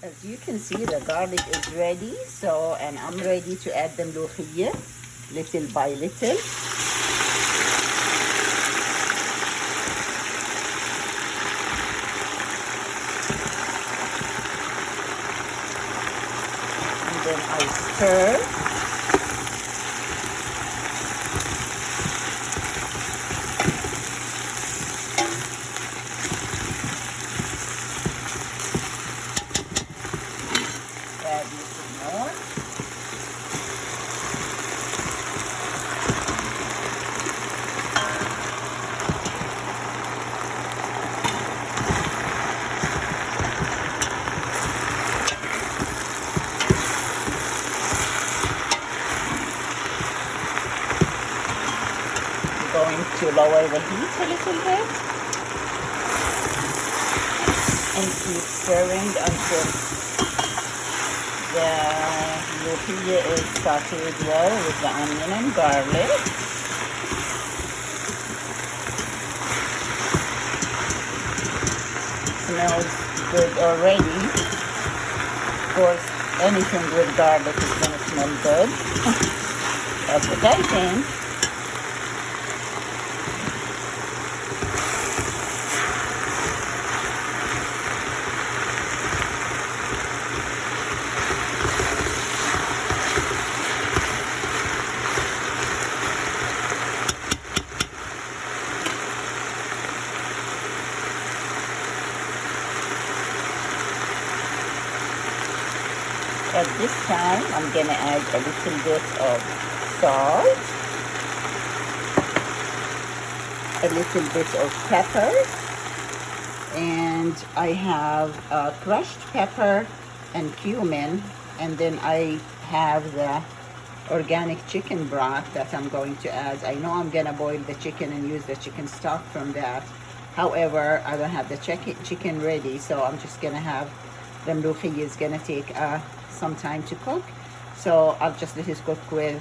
As you can see, the garlic is ready. So, and I'm ready to add the ملوخية little by little. And then I stir. Add a little more. Going to lower the heat a little bit and keep stirring until the ملوخية is sauteed well with the onion and garlic. Smells good already. Of course, anything with garlic is going to smell good. That's what I think. At this time, I'm going to add a little bit of salt, a little bit of pepper, and I have crushed pepper and cumin, and then I have the organic chicken broth that I'm going to add. I know I'm going to boil the chicken and use the chicken stock from that. However, I don't have the chicken ready, so I'm just going to have the ملوخية is going to take some time to cook, so I'll just let it cook with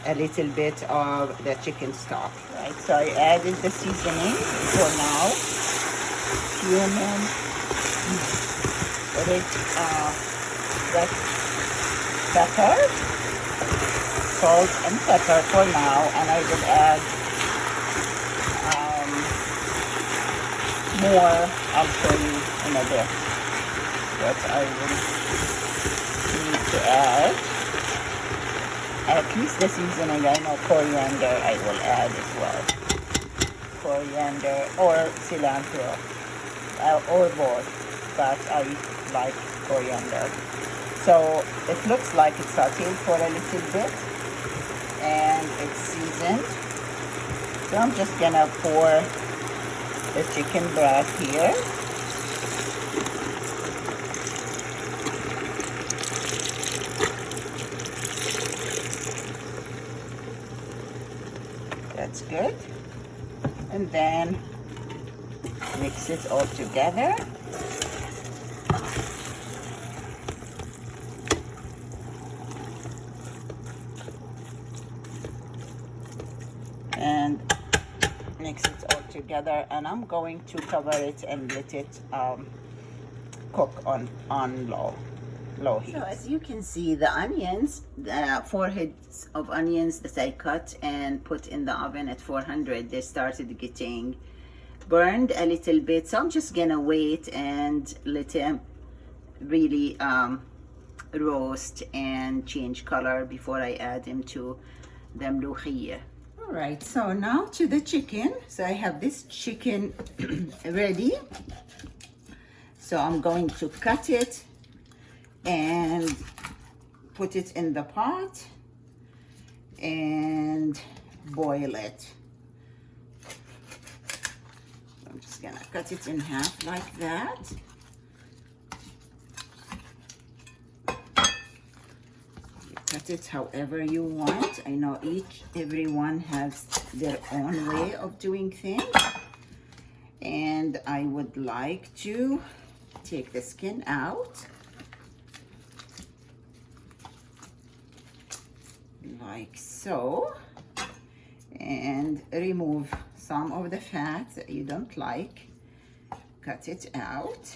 a little bit of the chicken stock. Right, so I added the seasoning for now. Cumin, red pepper, salt and pepper for now, and I will add more. I'll show you in a bit what I will need to add. At least the seasoning, I know coriander I will add as well. Coriander or cilantro, or both, but I like coriander. So it looks like it's sauteed for a little bit and it's seasoned. So I'm just gonna pour the chicken broth here. That's good. And then mix it all together. And mix it all together, and I'm going to cover it and let it cook on low heat. So as you can see, the onions, the 4 heads of onions that I cut and put in the oven at 400, they started getting burned a little bit. So I'm just gonna wait and let them really roast and change color before I add them to the ملوخية. All right, so now to the chicken. So I have this chicken ready. So I'm going to cut it and put it in the pot and boil it. I'm just gonna cut it in half like that. You cut it however you want. I know everyone has their own way of doing things, and I would like to take the skin out like so, and remove some of the fat that you don't like. Cut it out,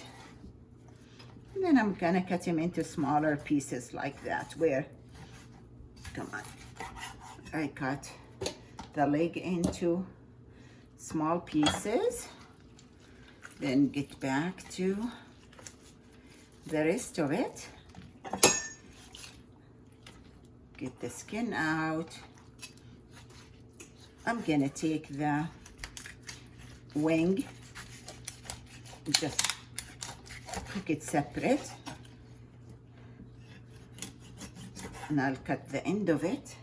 And then I'm gonna cut him into smaller pieces like that, where, come on, I cut the leg into small pieces, then get back to the rest of it. Get the skin out. I'm gonna take the wing, just cook it separate, and I'll cut the end of it.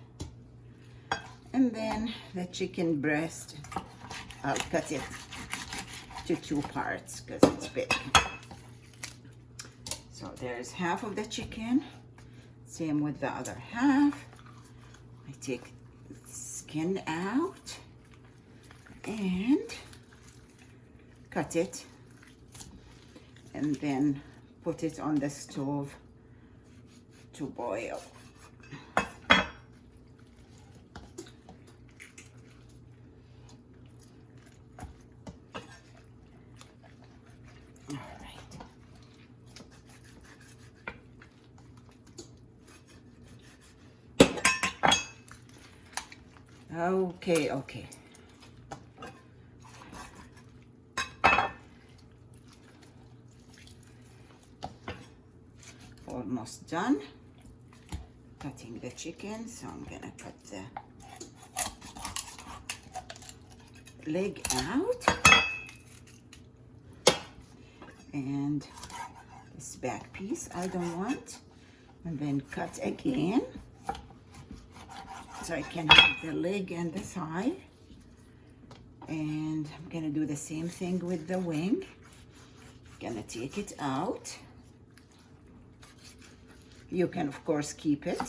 And then the chicken breast, I'll cut it to 2 parts because it's big. So there's half of the chicken, same with the other half. I take the skin out and cut it, and then put it on the stove to boil. Okay. Almost done cutting the chicken, so I'm gonna cut the leg out, and this back piece I don't want, and then cut again. So I can have the leg and the thigh. And I'm gonna do the same thing with the wing. Gonna take it out. You can of course keep it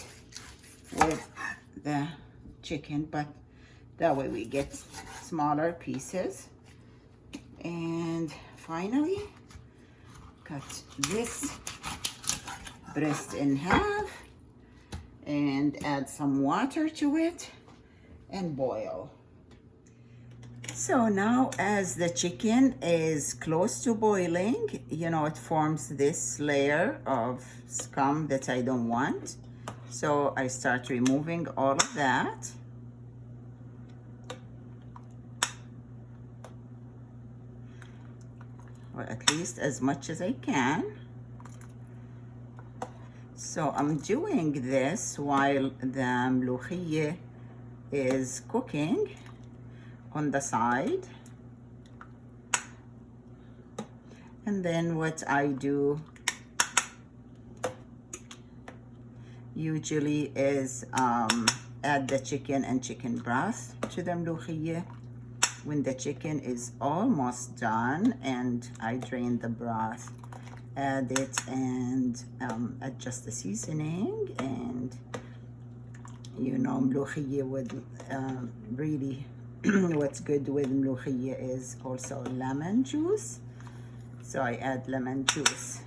with the chicken, but that way we get smaller pieces. And finally, cut this breast in half and add some water to it and boil. So now as the chicken is close to boiling, you know, it forms this layer of scum that I don't want. So I start removing all of that. Or at least as much as I can. So I'm doing this while the mlukhieh is cooking on the side. And then what I do usually is add the chicken and chicken broth to the mlukhieh when the chicken is almost done, and I drain the broth, add it, and adjust the seasoning. And you know, mlukhieh with really what's good with mlukhieh is also lemon juice, so I add lemon juice.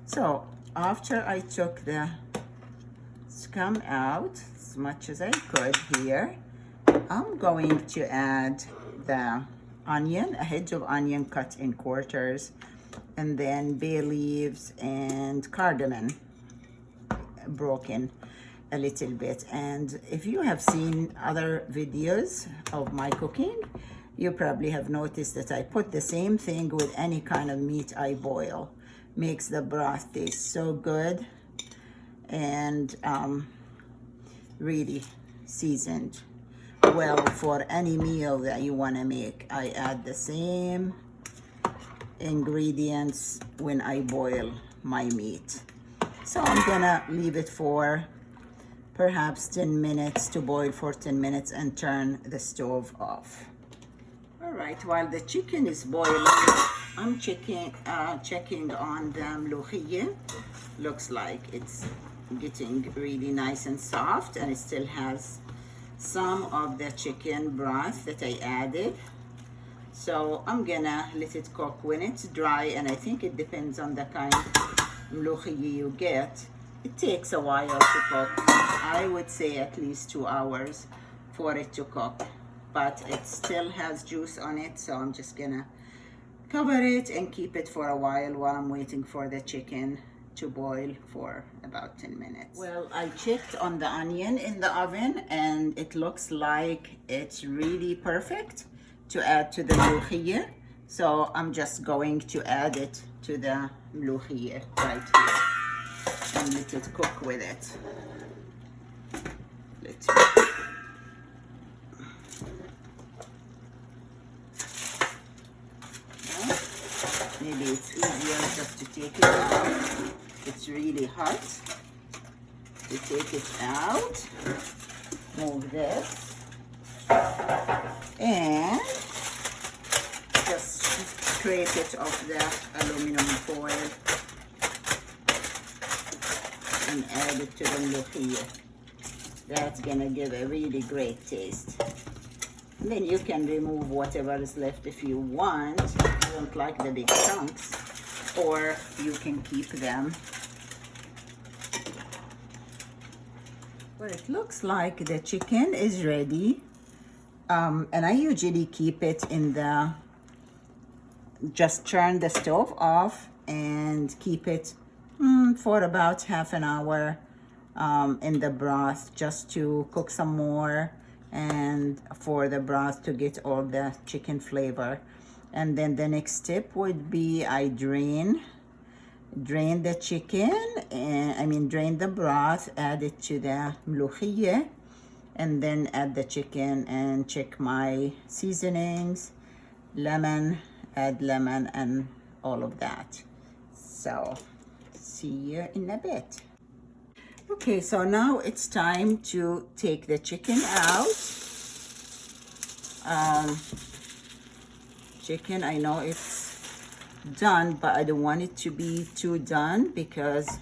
So after I took the scum out as much as I could here, I'm going to add the onion, a hedge of onion cut in quarters, and then bay leaves and cardamom broken a little bit. And if you have seen other videos of my cooking, you probably have noticed that I put the same thing with any kind of meat I boil. Makes the broth taste so good, and really seasoned well for any meal that you want to make. I add the same ingredients when I boil my meat. So I'm gonna leave it for perhaps 10 minutes to boil for 10 minutes and turn the stove off. All right, while the chicken is boiling, I'm checking on the mlukhieh. Looks like it's getting really nice and soft, and it still has some of the chicken broth that I added. So I'm gonna let it cook. When it's dry, and I think it depends on the kind of mlukhieh you get, it takes a while to cook. I would say at least 2 hours for it to cook, but it still has juice on it, so I'm just gonna Cover it and keep it for a while I'm waiting for the chicken to boil for about 10 minutes. Well, I checked on the onion in the oven and it looks like it's really perfect to add to the ملوخية. So I'm just going to add it to the ملوخية right here and let it cook with it. Maybe it's easier just to take it out. It's really hot. To take it out, move this, and just scrape it off the aluminum foil and add it to the ملوخية. That's gonna give a really great taste. And then you can remove whatever is left if you want. You don't like the big chunks, or you can keep them. Well, it looks like the chicken is ready. And I usually keep it in the, just turn the stove off and keep it for about half an hour in the broth, just to cook some more and for the broth to get all the chicken flavor. And then the next step would be I drain the chicken, and drain the broth, add it to the ملوخية, and then add the chicken and check my seasonings, add lemon and all of that. So see you in a bit. Okay, so now it's time to take the chicken out. Chicken, I know it's done, but I don't want it to be too done because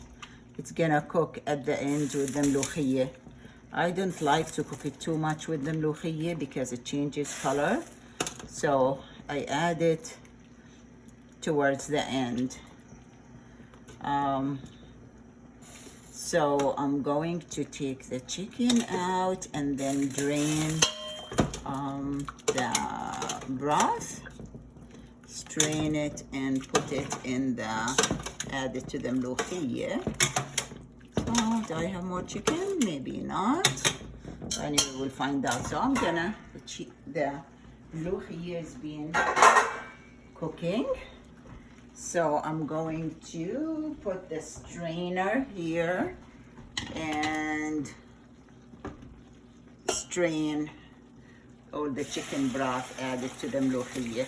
it's gonna cook at the end with the ملوخية. I don't like to cook it too much with the ملوخية because it changes color. So I add it towards the end. So I'm going to take the chicken out and then drain the broth, strain it and put it in add it to the ملوخية. So do I have more chicken? Maybe not. Anyway, we'll find out. So I'm gonna, the ملوخية is being cooking. So I'm going to put the strainer here and strain all the chicken broth added to the ملوخية.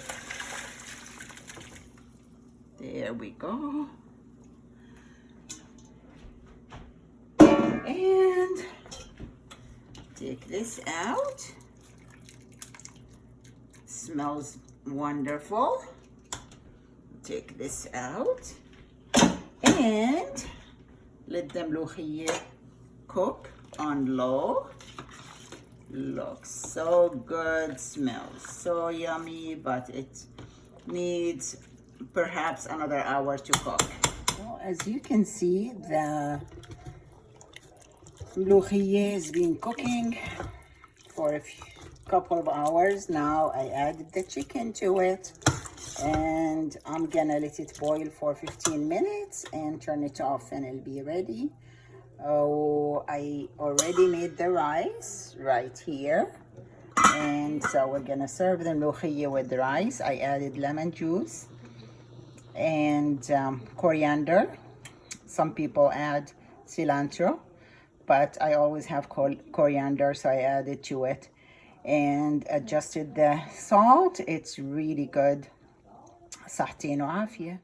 There we go. And take this out. Smells wonderful. Take this out and let the ملوخية cook on low. Looks so good, smells so yummy, but it needs perhaps another hour to cook. Well, as you can see, the ملوخية has been cooking for a couple of hours now. I added the chicken to it, and I'm gonna let it boil for 15 minutes and turn it off and it'll be ready. Oh, I already made the rice right here, and so we're gonna serve the ملوخية with the rice. I added lemon juice and coriander. Some people add cilantro, but I always have coriander, so I added to it and adjusted the salt. It's really good. صحتين وعافية.